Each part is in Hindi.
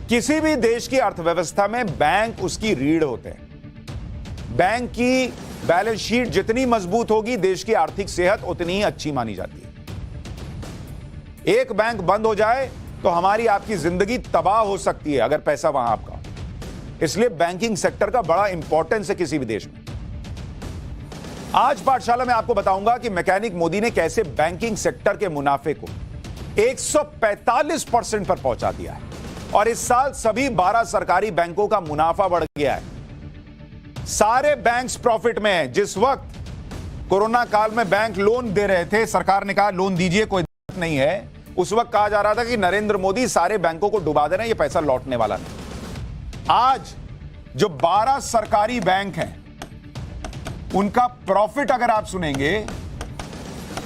किसी भी देश की अर्थव्यवस्था में बैंक उसकी रीढ़ होते हैं। बैंक की बैलेंस शीट जितनी मजबूत होगी, देश की आर्थिक सेहत उतनी ही अच्छी मानी जाती है। एक बैंक बंद हो जाए तो हमारी आपकी जिंदगी तबाह हो सकती है अगर पैसा वहां आपका। इसलिए बैंकिंग सेक्टर का बड़ा इंपॉर्टेंस है किसी भी देश में। आज पाठशाला में आपको बताऊंगा कि मैकेनिक मोदी ने कैसे बैंकिंग सेक्टर के मुनाफे को 145% पर पहुंचा दिया है और इस साल सभी 12 सरकारी बैंकों का मुनाफा बढ़ गया है। सारे बैंक्स प्रॉफिट में हैं। जिस वक्त कोरोना काल में बैंक लोन दे रहे थे, सरकार ने कहा लोन दीजिए, कोई दिक्कत नहीं है, उस वक्त कहा जा रहा था कि नरेंद्र मोदी सारे बैंकों को डुबा दे रहे हैं, ये पैसा लौटने वाला नहीं। आज जो 12 सरकारी बैंक हैं उनका प्रॉफिट अगर आप सुनेंगे,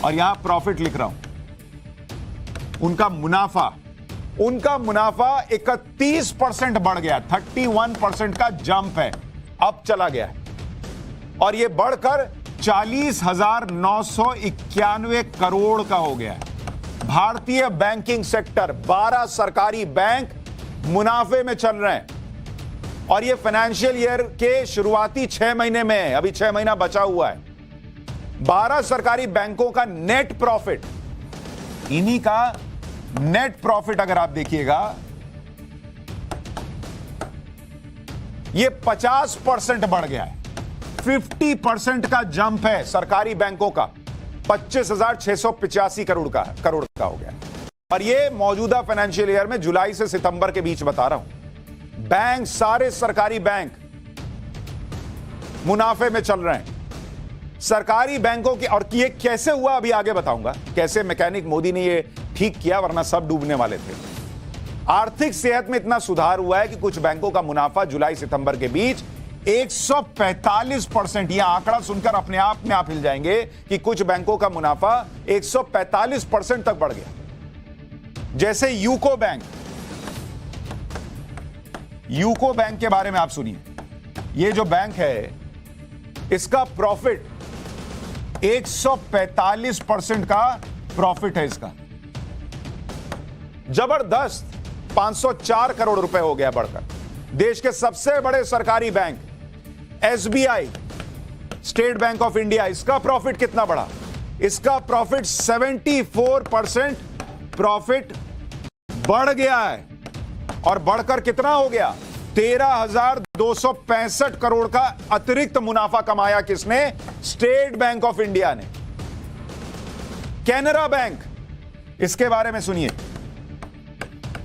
और यहां प्रॉफिट लिख रहा हूं, उनका मुनाफा 31% बढ़ गया, 31% का जंप है, अब चला गया है और यह बढ़कर 40,991 करोड़ का हो गया है। भारतीय बैंकिंग सेक्टर 12 सरकारी बैंक मुनाफे में चल रहे हैं और यह फाइनेंशियल ईयर के शुरुआती 6 महीने में है, अभी 6 महीना बचा हुआ है। 12 सरकारी बैंकों का नेट प्रॉफिट, इन्हीं का नेट प्रॉफिट अगर आप देखिएगा, यह 50% बढ़ गया है। 50% का जंप है सरकारी बैंकों का, 25,685 करोड़ का हो गया। और यह मौजूदा फाइनेंशियल ईयर में जुलाई से सितंबर के बीच बता रहा हूं। बैंक, सारे सरकारी बैंक मुनाफे में चल रहे हैं। सरकारी बैंकों की, और ये कैसे हुआ अभी आगे बताऊंगा, कैसे मैकेनिक मोदी ने ये ठीक किया, वरना सब डूबने वाले थे। आर्थिक सेहत में इतना सुधार हुआ है कि कुछ बैंकों का मुनाफा जुलाई सितंबर के बीच 145%, यह आंकड़ा सुनकर अपने आप में आप हिल जाएंगे कि कुछ बैंकों का मुनाफा 145% तक बढ़ गया। जैसे यूको बैंक के बारे में आप सुनिए। यह जो बैंक है, इसका प्रॉफिट 145% का प्रॉफिट है इसका, जबरदस्त, 504 करोड़ रुपए हो गया बढ़कर। देश के सबसे बड़े सरकारी bank SBI, state bank of India, इसका प्रॉफिट कितना बढ़ा? इसका प्रॉफिट 74% प्रॉफिट बढ़ गया है और बढ़कर कितना हो गया? 13,265 करोड़ का अतिरिक्त मुनाफा कमाया किसने? स्टेट बैंक ऑफ इंडिया ने। कैनरा बैंक, इसके बारे में सुनिए।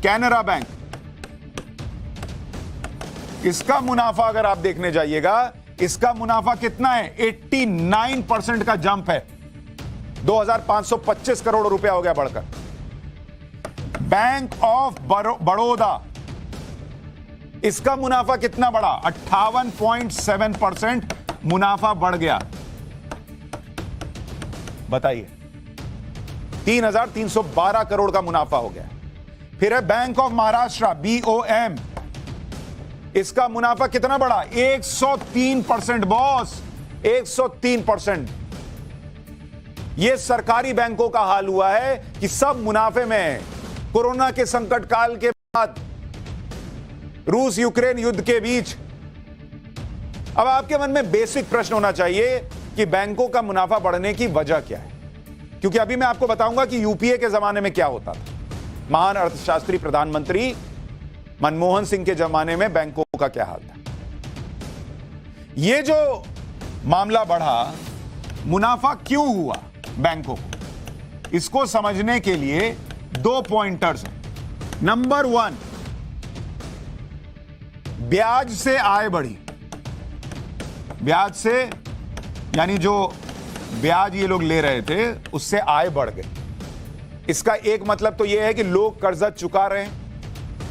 कैनरा बैंक, इसका मुनाफा अगर आप देखने जाइएगा, इसका मुनाफा कितना है? 89% का जंप है, 2,525 करोड़ रुपया हो गया बढ़कर। बैंक ऑफ बड़ौदा, इसका मुनाफा कितना बढ़ा? 58.7% मुनाफा बढ़ गया। बताइए, 3,312 करोड़ का मुनाफा हो गया। फिर है बैंक ऑफ महाराष्ट्र, BOM, इसका मुनाफा कितना बढ़ा? 103% बॉस, 103%। यह सरकारी बैंकों का हाल हुआ है कि सब मुनाफे में है। कोरोना के संकट काल के बाद, रूस यूक्रेन युद्ध के बीच, अब आपके मन में बेसिक प्रश्न होना चाहिए कि बैंकों का मुनाफा बढ़ने की वजह क्या है, क्योंकि अभी मैं आपको बताऊंगा कि यूपीए के जमाने में क्या होता था। महान अर्थशास्त्री प्रधानमंत्री मनमोहन सिंह के जमाने में बैंकों का क्या हाल था। यह जो मामला बढ़ा, मुनाफा क्यों हुआ बैंकों को, इसको समझने के लिए 2 पॉइंटर्स हैं। नंबर 1, ब्याज से आय बढ़ी। ब्याज से यानी जो ब्याज ये लोग ले रहे थे उससे आय बढ़ गई। इसका एक मतलब तो यह है कि लोग कर्जा चुका रहे हैं।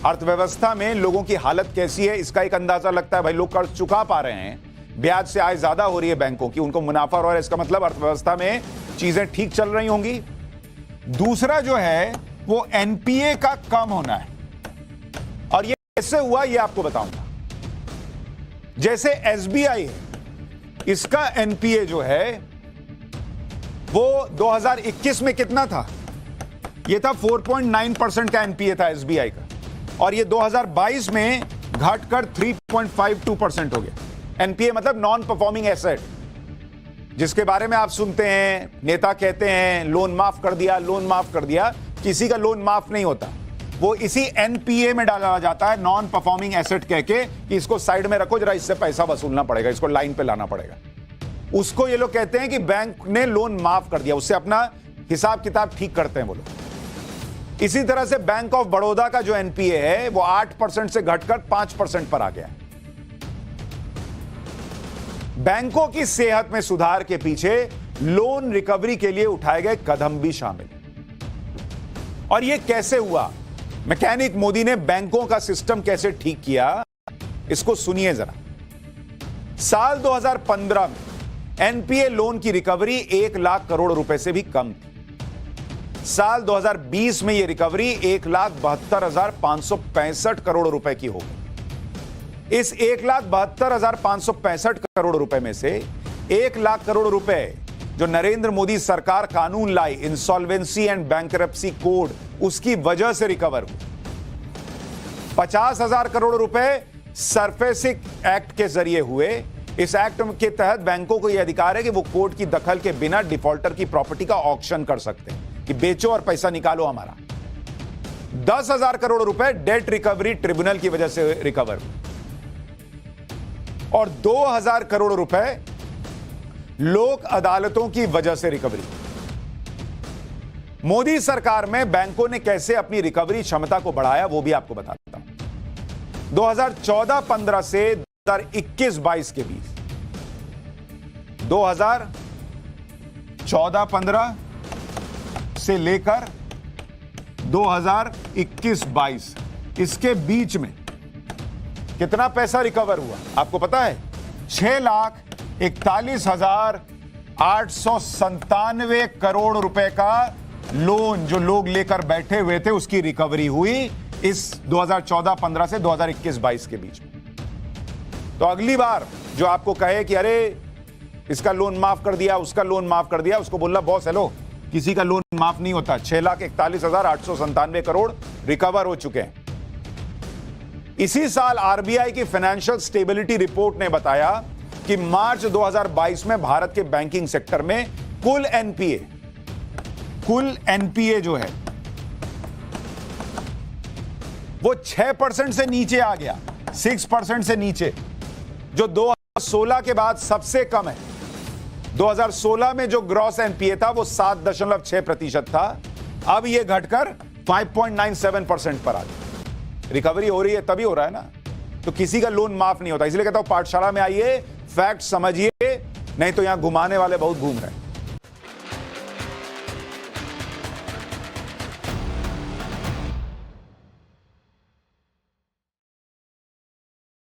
अर्थव्यवस्था में लोगों की हालत कैसी है, इसका एक अंदाजा लगता है। भाई, लोग कर्ज चुका पा रहे हैं, ब्याज से आय ज्यादा हो रही है बैंकों की, उनको मुनाफा हो रहा है, इसका मतलब अर्थव्यवस्था में चीजें ठीक चल रही होंगी। दूसरा जो है वो एनपीए का कम होना है, और ये कैसे हुआ ये आपको बताऊंगा। जैसे एसबीआई है, इसका एनपीए जो है वो 2021 में कितना था? ये था 4.9% का एनपीए था एसबीआई का। और ये 2022 में घटकर 3.52% हो गया। एनपीए मतलब नॉन परफॉर्मिंग एसेट, जिसके बारे में आप सुनते हैं, नेता कहते हैं लोन माफ कर दिया, लोन माफ कर दिया। किसी का लोन माफ नहीं होता, वो इसी एनपीए में डाला जाता है, नॉन परफॉर्मिंग एसेट कह के कि इसको साइड में रखो, जरा इससे पैसा वसूलना पड़ेगा, इसको लाइन पे लाना पड़ेगा। उसको ये लोग कहते हैं कि बैंक ने लोन माफ कर दिया, उससे अपना हिसाब किताब ठीक करते हैं वो लोग। इसी तरह से बैंक ऑफ बड़ौदा का जो एनपीए है वो 8% से घटकर 5% पर आ गया है। बैंकों की सेहत में सुधार के पीछे लोन रिकवरी के लिए उठाए गए कदम भी शामिल हैं। और यह कैसे हुआ, मैकेनिक मोदी ने बैंकों का सिस्टम कैसे ठीक किया, इसको सुनिए जरा। साल 2015 में एनपीए लोन की रिकवरी 1 लाख करोड़ रुपए से भी कम थी। साल 2020 में यह रिकवरी 1,72,565 करोड़ रुपए की हो गई। इस 1,72,565 करोड़ रुपए में से 1 लाख करोड़ रुपए जो नरेंद्र मोदी सरकार कानून लाई, इंसॉल्वेंसी एंड बैंकरप्सी कोड, उसकी वजह से रिकवर हुए। 50,000 करोड़ रुपए सरफेसिंग एक्ट के जरिए हुए। इस एक्ट के तहत बैंकों को यह अधिकार है कि वो कोर्ट की दखल के बिना डिफॉल्टर की प्रॉपर्टी का ऑक्शन कर सकते हैं कि बेचो और पैसा निकालो हमारा। 10,000 करोड़ रुपए डेट रिकवरी ट्रिब्यूनल की वजह से रिकवर हुए और 2,000 करोड़ रुपए लोक अदालतों की वजह से रिकवरी। मोदी सरकार में बैंकों ने कैसे अपनी रिकवरी क्षमता को बढ़ाया वो भी आपको बताता हूं। 2014-15 से 2021-22 के बीच, 2014-15 से लेकर 2021-22 इसके बीच में कितना पैसा रिकवर हुआ आपको पता है? 6,41,897 करोड़ रुपए का लोन जो लोग लेकर बैठे हुए थे उसकी रिकवरी हुई इस 2014-15 से 2021-22 के बीच में। तो अगली बार जो आपको कहे कि अरे इसका लोन माफ कर दिया, उसका लोन माफ कर दिया, उसको बोलना बॉस हेलो, किसी का लोन माफ नहीं होता। 6,41,897 करोड़ रिकवर हो चुके हैं। इसी साल आरबीआई की फाइनेंशियल स्टेबिलिटी रिपोर्ट ने बताया कि मार्च 2022 में भारत के बैंकिंग सेक्टर में कुल एनपीए जो है वो 6% से नीचे आ गया, 6% से नीचे, जो 2016 के बाद सबसे कम है। 2016 में जो ग्रॉस एनपीए था वो 7.6% था, अब यह घटकर 5.97% पर आ गया। रिकवरी हो रही है तभी हो रहा है ना, तो किसी का लोन माफ नहीं होता। इसलिए कहता हूं पाठशाला में आइए, फैक्ट समझिए, नहीं तो यहां घुमाने वाले बहुत घूम रहे हैं।